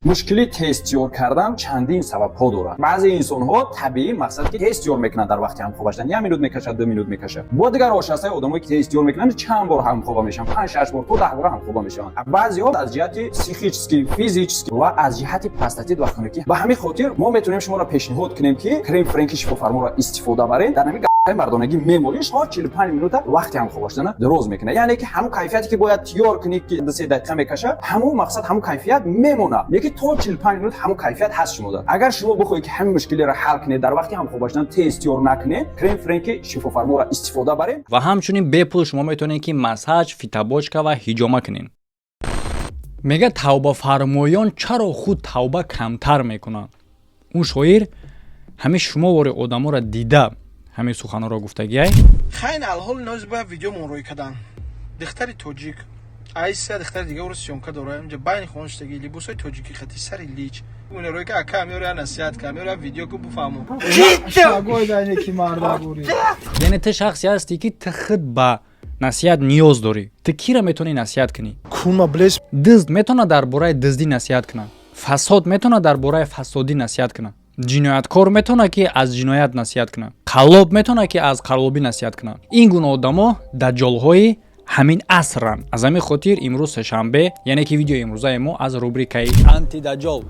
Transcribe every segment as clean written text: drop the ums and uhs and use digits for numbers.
مشکلی تست یور کردن چندین سبب ها داره. بعضی انسان ها طبیعی مقصد که تست یور میکنن در وقتی هم خواب هستن 1 منوت میکشه 2 منوت میکشه. با دیگر آشناسای آدمایی که تست یور میکنن چند بار هم خواب میشن 5 6 بار تو 10 بار هم خواب میشن. بعضی ها از جهت پسیکیکی فیزیکی و از جهت پاستاتید و خونگی به همین خاطر ما میتونیم شما را پیشنهاد کنیم که کرم فرانکی شفافرما را استفاده برین. در همین مردانگی میموریش ها 45 منوت وقتی هم خواب هستن دراز میکنه. یعنی که همون کیفیتی که باید تیار کنید که 3 دقیقه میکشه همون مقصد همون کیفیت میمونه. یکی تو 45 منوت همون کیفیت هست شما داره. اگر شما بخواید که همین مشکلی را حل کنید در وقتی هم خواب باشن تست یور نکنید کرم فرانکی شفافرما را استفاده برین و همچنین به پول شما میتونید که مساج فیتابوچکا و هیجامه کنین. میگه توبه فرمایان چرا خود توبه کمتر میکنن؟ اون شاعر همه شما واره آدما را دیده همه سخنا را گفتگی خاين الحال ناز با ویدیو من روی کردن دختری توجیک айса духтари дига уро сёмка дора инҷа байни хоништаги либосҳои тоҷикӣ хати сари лич уна рӯи ка ака меора насиҳат ка меора видео ку буфаҳмо шагой дайне ки марда бури яъне ты шахсе ҳасти ки ты худ ба насиҳат ниёз дорӣ. Ты кира метавонӣ насиҳат кунӣ? кума блес дизд метавона дар бораи диздӣ насиҳат кунад. фасод метавона дар бораи фасодӣ насиҳат кунад. ҷинояткор метавона ки аз ҷиноят насиҳат кунад. қаллоб метавона ки аз қаллобӣ насиҳат кунад. ин гуна одамо даҷҷолҳои ҳамин асран. аз ҳамин хотир имрӯз сешанбе яъне ки видеои имрӯзаи мо аз рубрикаи антидаҷҷол.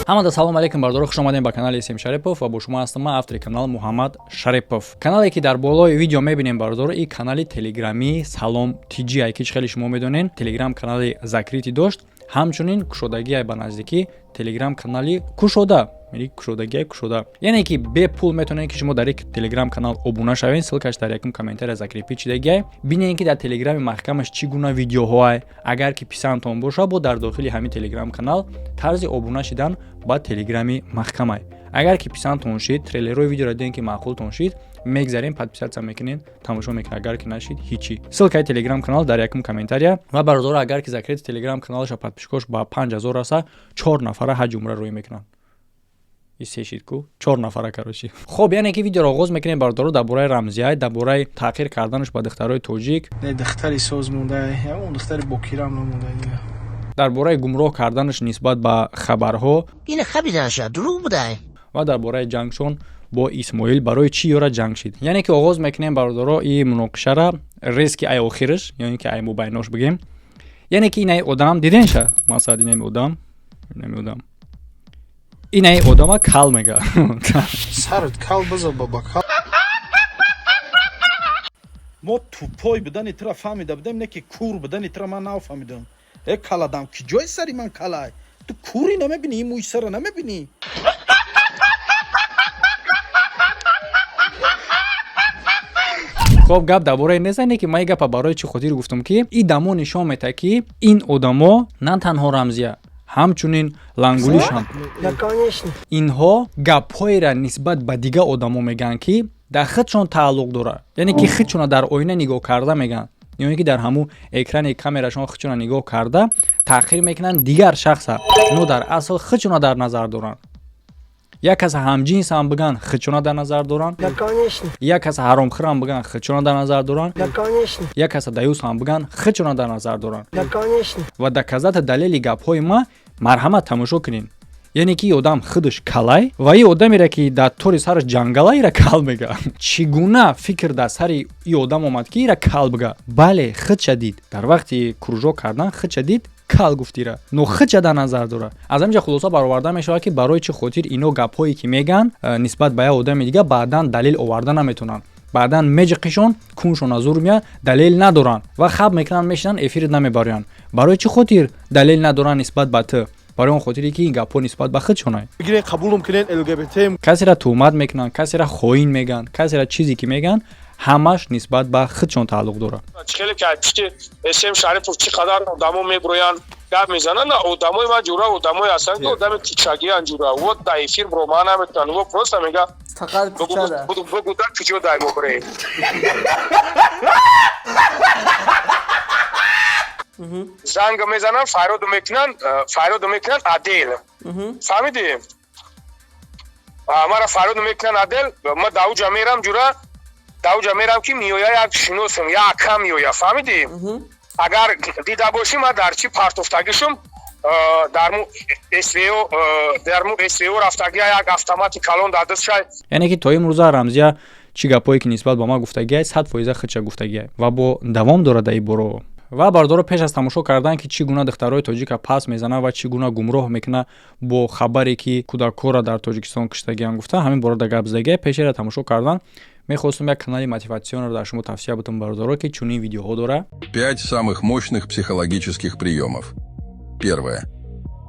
ҳамада салом алейкум бардоро, хуш омадем ба канали Исем Шарипов ва бо шумо ҳастам ман автори канал Муҳаммад Шарипов. Канале ки дар болои видео мебинем бардоро ин канали телеграмии Салом TG ки хеле шумо медонен телеграм канали закритӣ дошт. ҳамчунин кушодагие ба наздикӣ телеграм канали кушода кушодагие кушода яъне ки бе пул метавонед ки шумо дар ин телеграм канал обуна шавед. ссилкаш дар якум комментария закрепи чидагие бинед ки дар телеграми маҳкамаш чӣ гуна видеоҳоай агар ки писандтон боша бо дар дохили ҳамин телеграм канал тарзи обуна шидан ба телеграми маҳкамай. агар ки писандтон шид трейлерои видеоро диден ки маъқултон шид мегзарем подписатсия мекунед тамошо мекунед. агар ки нашид ҳичи ссилкаи телеграм канал дар якум комментария ва бародор агар ки закрити телеграм каналаша подписчикош ба 5000 раса 4 нафара ҳаҷ умра рӯй мекунанд. исешидку 4 нафара карочи. хоб яъне ки видеоро оғоз мекунем бардоро дар бораи рамзият дар бораи таъқир карданаш ба духтарои тоҷик не духтари соз мондай он духтари бокирам намондай дига дар бораи гумроҳ карданаш нисбат ба хабарҳо ин хабидаша дурӯғ будай ва дар бораи ҷангшон бо Исмоил барои чӣ ёра ҷанг шид. яъне ки оғоз мекунем бардоро ин муноқишара резки ай охираш яъне ки ай мубайнош бигем яъне ки инай одам диденша масад инай одам инай одама кал мега сарт кал база баба кал мо тупой будан итра фаҳмида будем не ки кур будан итра ман нафаҳмидам каладам ки ҷои сари ман калай ту кури намебинӣ ин мӯи сара намебинӣ хоб гап дар бораи незане ки ман ин гапа барои чӣ хотир гуфтам ки ин дамо нишон метаҳад ки ин одамо на танҳо рамзия ҳамчунин лангулишанд. инҳо гапҳоеро нисбат ба дигар одамо мегӯянд ки дар худшон тааллуқ дорад. яъне ки худшона дар оина нигоҳ карда мегӯянд яъне ки дар ҳамун экрани камерашон худшона нигоҳ карда таъқир мекунанд дигар шахса но дар асл худшона дар назар доранд. як каса ҳамҷинсам бигӯянд худшона дар назар доранд. як каса ҳаромхӯрам бигӯянд худшона дар назар доранд. як каса даюсам бигӯянд худшона дар назар доранд. ва доказати далели гапҳои ма марҳамат тамошо кунед. яъне ки одам худаш калай ва ин одамеро ки дар тори сараш ҷангалайро кал мега. чӣ гуна фикр дар сари ин одам омад ки иро кал бигӯяд? бале худ шадид дар вақти кружок кардан худ шадид кал гуфтира но худша дар назар дора. аз ҳаминҷа хулоса бароварда мешавад ки барои чӣ хотир ино гапҳое ки мегӯянд нисбат ба як одами дигар баъдан далел оварда наметавонанд. баъдан меҷиқишон куншон аз ур меяд далел надоранд ва хаб мекунанд мешинанд эфири намебароянд. барои чӣ хотир далел надоранд нисбат ба ту? барои он хотире ки ин гапҳо нисбат ба худшонай. бигирен қабулум кунен ЛГБТ касеро туҳмат мекунанд касеро хоин мегӯянд касеро чизе ки мегӯянд ҳамаш нисбат ба худшон тааллуқ дорад. хеле ки айтишки Исем Шарипов чӣ қадар одамо меброянд гап мезананд. одамои ман ҷура одамои ҳастанд ки одами кичагиянд ҷура вот дар эфир брома наметаванд во просто мега фақат кичада бигу дар кичо дай мобре занг мезананд файроду мекунанд адел фаҳмидӣ мара фарод мекунан адел ма давҷа мерам ҷура давҷа мерам ки миёя як шиносам як кам миёя фаҳмидӣ агар дида бошӣ ма дар чӣ партофтагишум дарму сво рафтагия як автомати калон дар дастшай яъне ки то имрӯза рамзия чӣ гапое ки нисбат ба ма гуфтагиай 100% худша гуфтагиай ва бо давом дорад дар ин боро ва бардоро пеш аз тамошо кардан ки чӣ гуна духтарои тоҷика пас мезанад ва чӣ гуна гумроҳ мекунад бо хабаре ки кӯдакҳоро дар тоҷикистон киштагиан гуфта ҳамин борода гап задагиай пешера тамошо кардан мехостум як канали мотиватсионро дар шумо тавсия бутам бардоро ки чунин видеоҳо дора 5 самых мощных психологических приемов. Первое.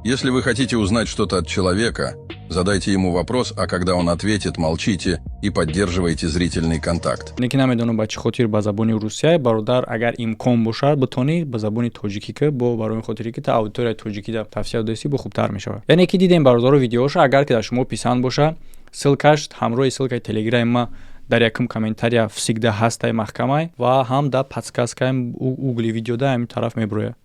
Если вы хотите узнать что-то от человека, задайте ему вопрос, а когда он ответит, молчите и поддерживайте зрительный контакт. Лекин намедонам ба чӣ хотир ба забони русия бародар агар имкон бошад битонӣ ба забони тоҷикӣ ки бо барои хотире ки та аудиторияи тоҷикӣ да тавсия додасӣ бо хубтар мешавад. Яъне ки дидем бародаро видеоша агар ки дар шумо писанд боша ссилкаш ҳамроҳи ссилкаи телеграми ма дар якум комментария всегда ҳастай маҳкамай ва ҳам да подсказкаи угли видеода ҳамин тараф мебурояд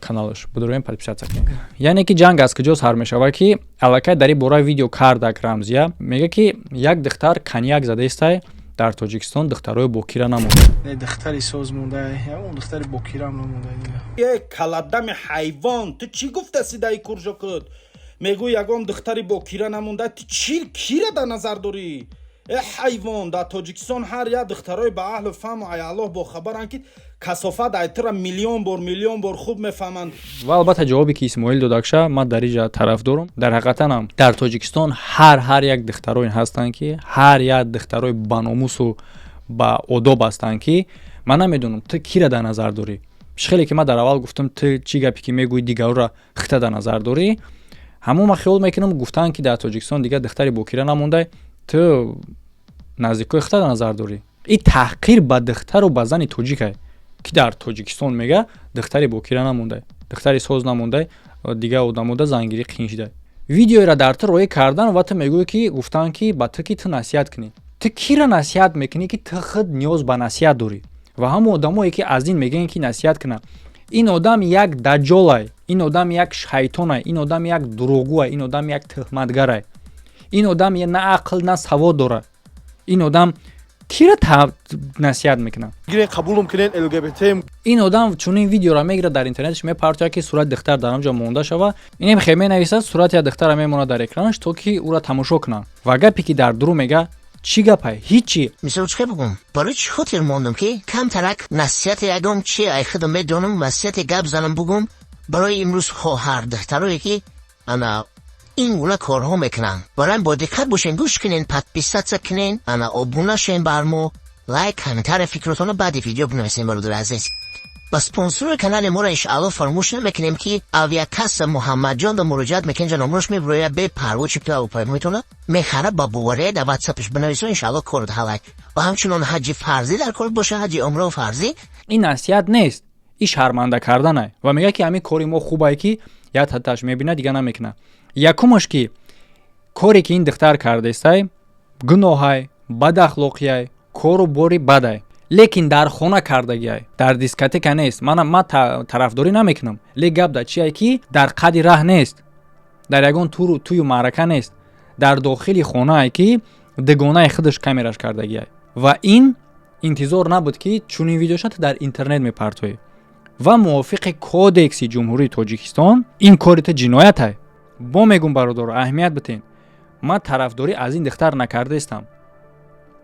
каналаш будороем подписаться кунед. Яъне ки ҷанг аз куҷо сар мешавад ки аллакай дар ин бора видео кардак рамзия мега ки як духтар коньяк задаистай дар тоҷикистон духтарои бокира намонда духтари соз мондай ягон духтари бокирам намондай е каладами ҳайвон ту чӣ гуфтаси дар ин куржокут мегӯ ягон духтари бокира намондай ту чӣ кира дар назар дорӣ ҳайвон дар тоҷикистон ҳар як духтарои ба аҳлу фаҳму аяллоҳ бохабаранд ки касофат айтра миллион бор хуб мефаҳманд ва албатта ҷавобе ки исмоил додакша ман дар инҷа тараф дорам дар ҳақиқатанам дар тоҷикистон ҳар як духтарои ҳастанд ки ҳар як духтарои баномусу ба одоб ҳастанд ки ман намедонам ту кира дар назар дорӣ шихеле ки ман дар аввал гуфтам ту чӣ гапе ки мегӯӣ дигарро хита дар назар дорӣ ҳамон ман хиёл мекунам гуфтанд ки дар тоҷикистон дигар духтари бокира намондай ту наздикои хита дар назар дорӣ ин таҳқир ба духтару ба зани тоҷикай ки дар тоҷикистон мега духтари бокира намондай духтари соз намондай дигар одамода зангирӣ қиин шудай видеоеро дар ту роӣ кардан ва ту мегӯӣ ки гуфтанд ки ба ту ки ту насиҳат кунӣ ту кира насиҳат мекунӣ ки ту худ ниёз ба насиҳат дорӣ ва ҳамон одамое ки аз ин мегӯянд ки насиҳат кунад ин одам як даҷҷолай ин одам як шайтонай ин одам як дурӯғгӯай ин одам як туҳматгарай ин одам на ақл на савод дорад ин одам кира насиҳат мекунад гирен қабулум кунен лгбт ин одам чунин видеоро мегирад дар интернетш мепартояд ки сурати духтар дар онҷо монда шава инем хе менависад сурати духтара мемонад дар экранаш то ки ӯро тамошо кунанд ва гапе ки дар дурӯ мега чӣ гапай ҳичи мисолчка бигум барои чӣ хотир мондам ки камтарак насиҳати ягон чи ай худам медонам насиҳати гап занам бугум барои имрӯз хоҳар духтарое ки ана ин гуна корҳо мекунанд барои бо диққат бошен гӯш кунен подписаться кунен ана обуна шен бар мо лайк комментария фикротонро баъди видео бинависен бародари азиз ба спонсори канали моро иншаалло фаромӯш намекунем ки авиакасса муҳаммадҷон да муроҷиат мекунен ҷа номрош мебирояд бе парво чипта ҳавопаймоитона мехарад ба бовария дар ватсапиш бинависо иншаалло корот ҳалай ва ҳамчунон ҳаҷи фарзӣ дар кор боша ҳаҷи умроҳ фарзӣ ин насиҳат нест ин шарманда карданай ва мега ки ҳамин кори мо хубае ки як ҳатташ мебинад дигар намекунад якумаш ки коре ки ин духтар кардестай гуноҳай бадахлоқияй кору бори бадай лекин дар хона кардагиай дар дискотека нест ман тарафдорӣ намекунам лек гап дар чие ки дар қади раҳ нест дар ягон тӯю маърака нест дар дохили хонае ки дугонаи худаш камераш кардагиай ва ин интизор набуд ки чунин видеоша ту дар интернет мепартоӣ ва мувофиқи кодекси ҷумҳурии тоҷикистон ин кори ту ҷиноятай бо мегум бародаро аҳамият битен ман тарафдорӣ аз ин духтар накардаистам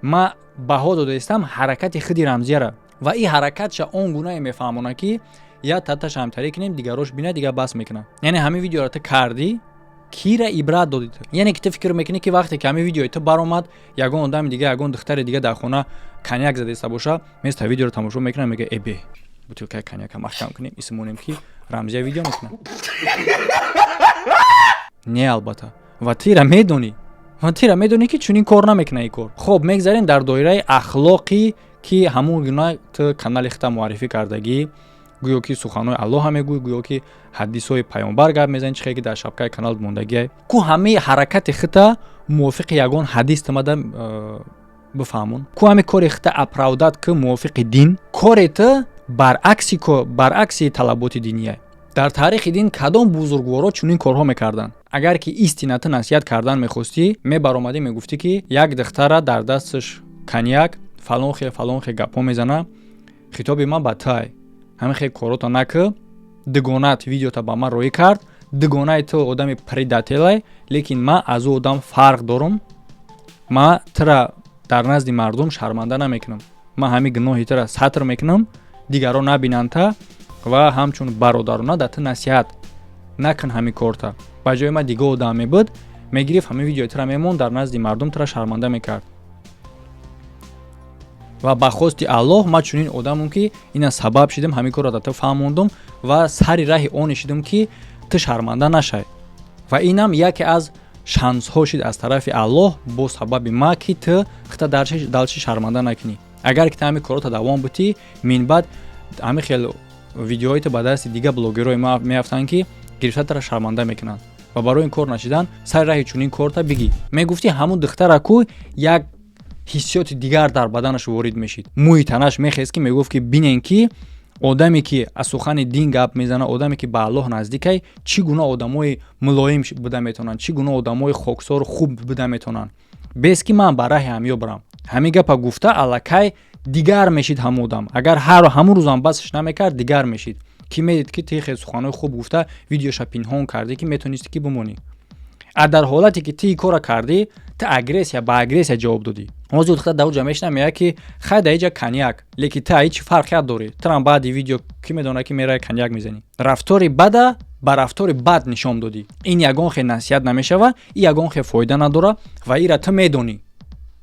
ман баҳо додаистам ҳаракати худи рамзияра ва ин ҳаракатша он гунае мефаҳмонад ки як татташ ҳамтарӣ кунем дигарош бинад дигар бас мекунад яъне ҳамин видеоро ту кардӣ кира ибрат додӣ ту яъне ки ту фикр мекунӣ ки вақте ки ҳамин видеои ту баромад ягон одами дигар ягон духтари дигар дар хона коньяк задаиста боша места видеоро тамошо мекунад мега эбе бутилкаи коньяка маҳкам кунем исмонем ки рамзия видео мекунад не албатта ва тира медонӣ ки чунин кор намекунад ин кор хоб мегзарем дар доираи ахлоқӣ ки ҳамон гуна ту канали худа муаррифӣ кардагӣ гӯё ки суханҳои аллоҳа мегӯй гӯё ки ҳадисҳои пайғамбар гап мезани чихе ки дар шапкаи канал мондагиай ку ҳамаи ҳаракати худа мувофиқи ягон ҳадис тумада бифаҳмон ку ҳами кори худа оправдат ки мувофиқи дин кори ту баръакси талаботи динияй дар таърихи дин кадом бузургворо чунин корҳо мекарданд? Агар ки истинатан насиҳат кардан мехостӣ, мебаромадӣ мегуфтӣ ки як духтара дар дасташ коньяк фалонхе гапҳо мезана, хитоби ман ба тай. Ҳамин хел корота накӣ, дугонат видеота ба ман роӣ кард, дугонаи ту одами предателе, лекин ман аз ӯ одам фарқ дорам. Ман тира дар назди мардум шарманда намекунам. Ман ҳамин гуноҳи тира сатр мекунам, дигарон набинанд та ва ҳамчун бародарона да ту насиҳат накун ҳамин корта. Ба ҷои ман дигар одам мебуд, мегирифт ҳамин видеои тира мемонд дар назди мардум тира шарманда мекард. Ва ба хости Аллоҳ ман чунин одамам ки ина сабаб шидам ҳамин корро да ту фаҳмондам ва сари раҳи он шидам ки ту шарманда нашай. Ва инам яке аз шансҳо шид аз тарафи Аллоҳ бо сабаби ман ки ту хита далчи шарманда накунӣ. Агар ки ту ҳамин коррота давом бутӣ, минбаъд ҳамин хел видеоҳои ту ба дасти дигар блогерҳои ма меафтанд ки гирифта тара шарманда мекунанд. Ва барои ин кор нашидан сари раҳи чунин корта бигӣ. Мегуфтӣ ҳамун духтара ку як ҳиссиёти дигар дар баданаш ворид мешид. Мӯи танаш мехест ки мегуфт ки бинен ки одаме ки аз сухани дин гап мезана, одаме ки ба Аллоҳ наздикай, чӣ гуна одамои мулоим буда метавонанд, чӣ гуна одамои хоксору хуб буда метавонанд. Бес ки ман ба раҳи ҳамё барам. Ҳамин гапа гуфта аллакай дигар мешид ҳамон одам. Агар ҳамун рӯзам басш намекард, дигар мешид. Ки медид ки ти хел суханои хуб гуфта видеоша пинҳон кардӣ ки метонистӣ ки бимонӣ. А дар ҳолате ки ти кора кардӣ, ту агрессия ба агрессия ҷавоб додӣ. ҳозир духтар даҳуҷа мешинам меяд ки хай да иҷа коньяк, лекин ту ҳеҷ фарқият дорӣ. Турам баъди видео ки медона ки мераи коньяк мезанӣ. Рафтори бада ба рафтори бад нишон додӣ. Ин ягон хел насиҳат намешава, ин ягон хел фоида надора ва ира ту медонӣ.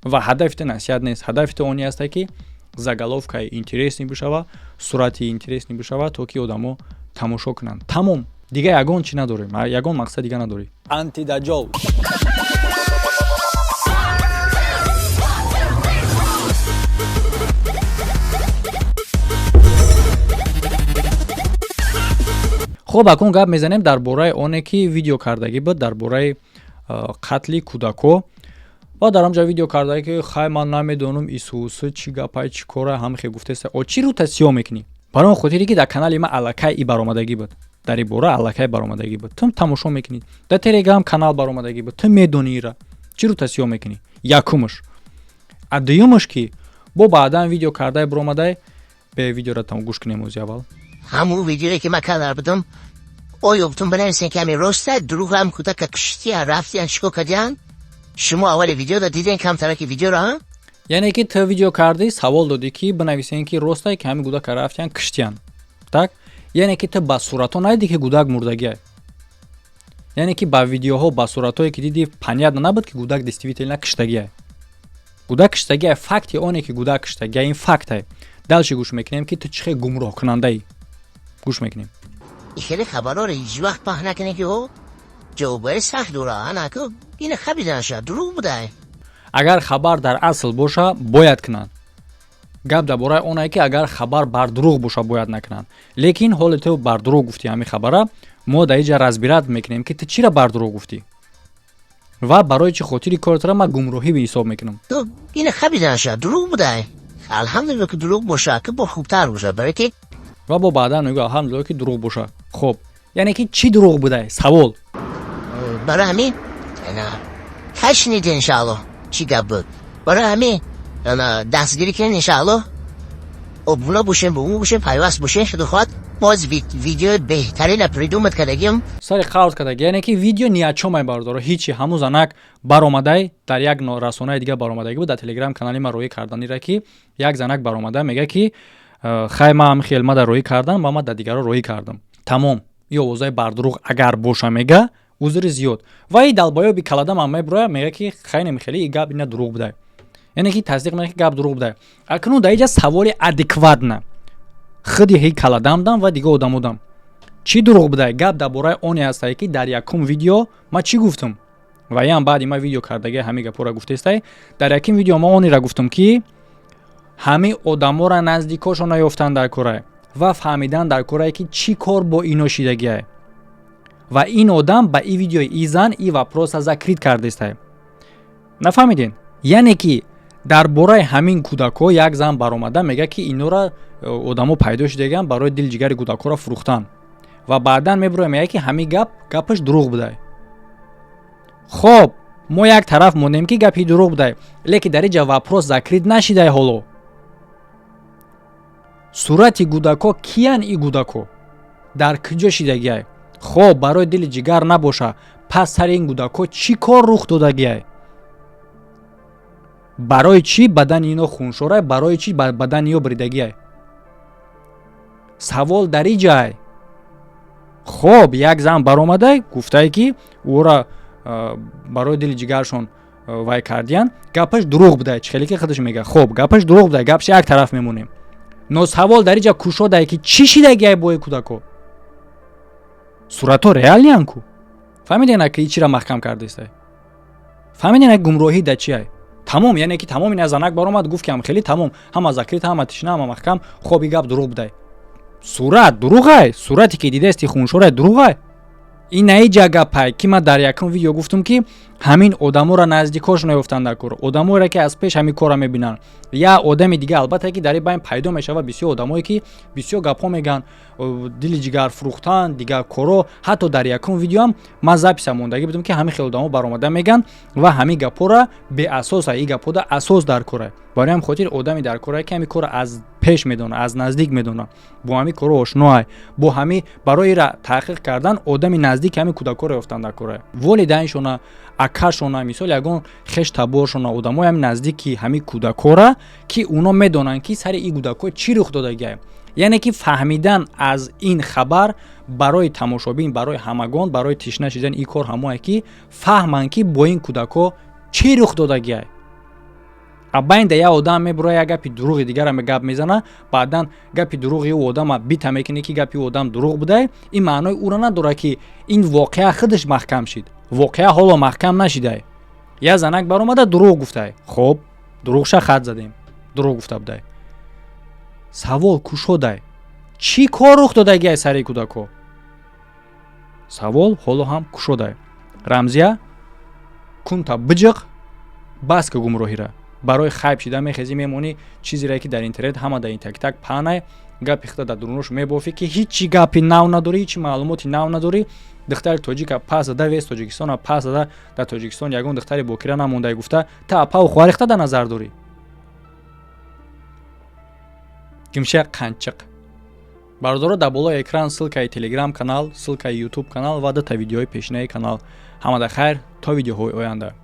Ва ҳадафи ту насиҳат нест. Ҳадафи ту он аст ки заголовкаи интересни бишава, сурати интересни бишава, то ки одамо тамошо кунанд. Тамом. Дигар ягон чӣ надорем. Ягон мақсад дигар надорӣ. Антидаҷол. хуб, акун гап мезанем дар бораи оне ки видео кардагӣ буд дар бораи қатли кӯдако. ва дар ҳамҷа видео кардаги ки хай ман намедонам исуусу чӣ гапай чӣ кора ҳама хел гуфтаста. Чӣ рӯ тасиё мекунӣ? Барои хотире ки дар канали ман аллакай и баромадагӣ буд. Дар ин бора аллакай баромадагӣ буд. Ту тамошо мекунӣ. Дар Telegram канал баромадагӣ буд. Ту медонӣ ира. Чӣ рӯ тасиё мекунӣ? Якумаш. А дуюмаш ки бо баъдан видео кардай баромадай бе видеоро там гӯш кунем ози аввал. ҳамун видеое ки ман карда будам, оёбтун бинависен ки ҳамин роста дурӯғ ҳам кӯдака киштиян рафтиян чико кардиян. шумо аввали видеода диден камтараки видеоро? Яъне ки ту видео кардӣ, савол додӣ ки бинависен ки ростай ки ҳамин кӯдака рафтиян киштиян. Так? Яъне ки ту ба суратҳо надидӣ ки кӯдак мурдагиай. Яъне ки ба видеоҳо ба суратҳое ки дидӣ понятно набуд ки кӯдак действительно киштагиай. Кӯдак киштагиай, факти оне ки кӯдак киштагиай, ин фактай. Далши гӯш мекунем ки ту чӣ хел гумроҳкунандаӣ. гӯш мекунем. خیلی خبرها رو هیچ وقت پخش نکنه که او جوابای سخت دوره آنکه این خبیدن شد دروغ بوده. агар хабар дар асл боша бояд кунанд. гап дар бораи онае ки агар хабар бар дурӯғ боша бояд накунанд. Лекин ҳоли ту бар дурӯғ гуфтӣ ҳамин хабара, мо дар инҷа разбират мекунем ки ту чира бар дурӯғ гуфтӣ. ва барои чӣ хотири коротра ман гумроҳӣ ҳисоб мекунам. تو این خبیدن شد دروغ بوده. الحمدلله که دروغ باشه که با خوبتر باشه برای که ва бо баъдан мегӯ алҳамдулилло ки дурӯғ боша. хуб, яъне ки чӣ дурӯғ будай? Савол. برای همین انا خشنید انشالله چی گپ بود. برای همین انا دستگیری کن انشالله. ابونا باشیم به اون باشیم پیوست باشیم شده خواهد باز ویدیو بهتری لپریدومت کردگیم сари қавз кардагӣ, яъне ки видео ниятчо мебардоро ҳичи ҳамун занак баромадай дар як расонаи дигар баромадагӣ буд. Дар Telegram канали ман роӣ карданира ки як занак баромада мега ки хай ман хел мада роӣ кардам ва ман дар дигаро роӣ кардам. Тамом. ё овозаи бардурӯғ агар боша мега узри зиёд. Ва и далбоёби каладам ам меброя мега ки хай немихели и гап ина дурӯғ будай. яъне ки тасдиқ мега ки гап дурӯғ будай. Акнун дар инҷа саволи адекватна. худи ҳи каладамдам ва дигар одамодам. Чӣ дурӯғ будай? Гап дар бораи оне астае ки дар якум видео ман чӣ гуфтам? Ва ян баъди ман видео кардаги ҳамин гапҳоро гуфтестай. Дар якум видео ман онира гуфтам ки ҳамин одаморо наздикошон наёфтанд дар корае ва фаҳмидан дар корае ки чӣ кор бо ино шидагиае. Ва ин одам ба ин видеои и зан и вапроса закрит кардестай. Нафаҳмидин? Яъне ки дар бораи ҳамин кӯдако як зан баромада мега ки инора одамо пайдо шидагиан барои дил ҷигари кӯдакҳоро фурӯхтан. ва баъдан мебура мегӯяд ки ҳамин гапаш дурӯғ будай. хоб мо як тараф монем ки гапи дурӯғ будай, лекин дар инҷа вопрос закрит нашидай. ҳоло сурати гудако киян? И гудако дар куҷо шидагиай? хоб барои дили ҷигар набоша, пас сари ин гудако чӣ кор рух додагиай? барои чӣ бадани ино хуншорай? барои чӣ бадани ино бридагиай? савол дар инҷай. хоб як зан баромадай гуфтае ки ӯра барои дили ҷигаршон вай кардиян, гапаш дурӯғ будай. чӣ хеле ки худаш мега хоб гапаш дурӯғ будай, гапш як тараф мемонем. но савол дар инҷа кушодае ки чӣ шидагиай бо кудако? суратҳо реалиян ку? фаҳмидена ки чира маҳкам кардестай? фаҳмидена гумроҳӣ да чиай? тамом, яъне ки тамом ин занак баромад гуфт ки хеле тамом, ҳама закрит, ҳама тишна, ҳама маҳкам. хоб ин гап дурӯғ будай. сурат дурӯғай? сурате ки дидасти хуншорай дурӯғай? ин наиҷа гапай ки ман дар якум видео гуфтам ки ҳамин одаморо наздикошон ёфтанд дар кор, одаморе ки аз пеш ҳамин корро мебинанд. я одами дига албатта ки дар ин байн пайдо мешавад бисёр одамое ки бисёр гапҳо мегӯянд, дили ҷигар фурӯхтан, дигар коро. ҳатто дар якум видео ҳам ман записа мондагӣ будам ки ҳамин хел одамо баромада мегӯянд ва ҳамин гапҳоро беасоса, ин гапҳода асос дар корай. барои ҳамин хотир одами дар корае ки ҳамин корро аз пеш медонад, аз наздик медонад, бо ҳамин корро ошноай, бо ҳамин барои ира таҳқиқ кардан одами наздик ҳамин кӯдакоро ёфтанд дар корае. волидайншона, акашона, мисол ягон хеш таборшона, одамои ҳамин наздики ҳамин кӯдакора ки уно медонанд ки сари ин кӯдако чӣ рух додагиай. яъне ки фаҳмидан аз ин хабар барои тамошобин, барои ҳамагон, барои тишна шидан ин кор ҳамое ки фаҳманд ки бо ин кӯдако чӣ рух додагиай. абайнда як одам мебура як гапи дурӯғи дигара гап мезана, баъдан гапи дурӯғи ӯ одама бита мекунӣ ки гапи ӯ одам дурӯғ будай. ин маънои ӯро надорад ки ин воқеа худаш маҳкам шид. воқеа ҳоло маҳкам нашидай. як занак баромада дурӯғ гуфтай. хоб дурӯғша хат задем, дурӯғ гуфта будай. савол кушодай. чӣ кор рух додагиай сари кӯдако? савол ҳоло ҳам кушодай. рамзия кунта биҷиқ бас ки гумроҳира. барои хайб шида мехезӣ мемонӣ чизере ки дар интернет ҳама дар так паҳнай, гапи худа дар дурунош мебофӣ ки ҳичи гапи нав надорӣ, ҳичи маълумоти нав надорӣ. духтари тоҷика пас зада вес тоҷикистона пас зада дар тоҷикистон ягон духтари бокира намондай гуфта та апау хуарихта дар назар дорӣ. гимша қанчиқ. бародаро дар болои экран ссилкаи телеграм канал, ссилкаи ютуб канал ва дата видеои пешинаи канал. ҳамада хайр то видеоҳои оянда.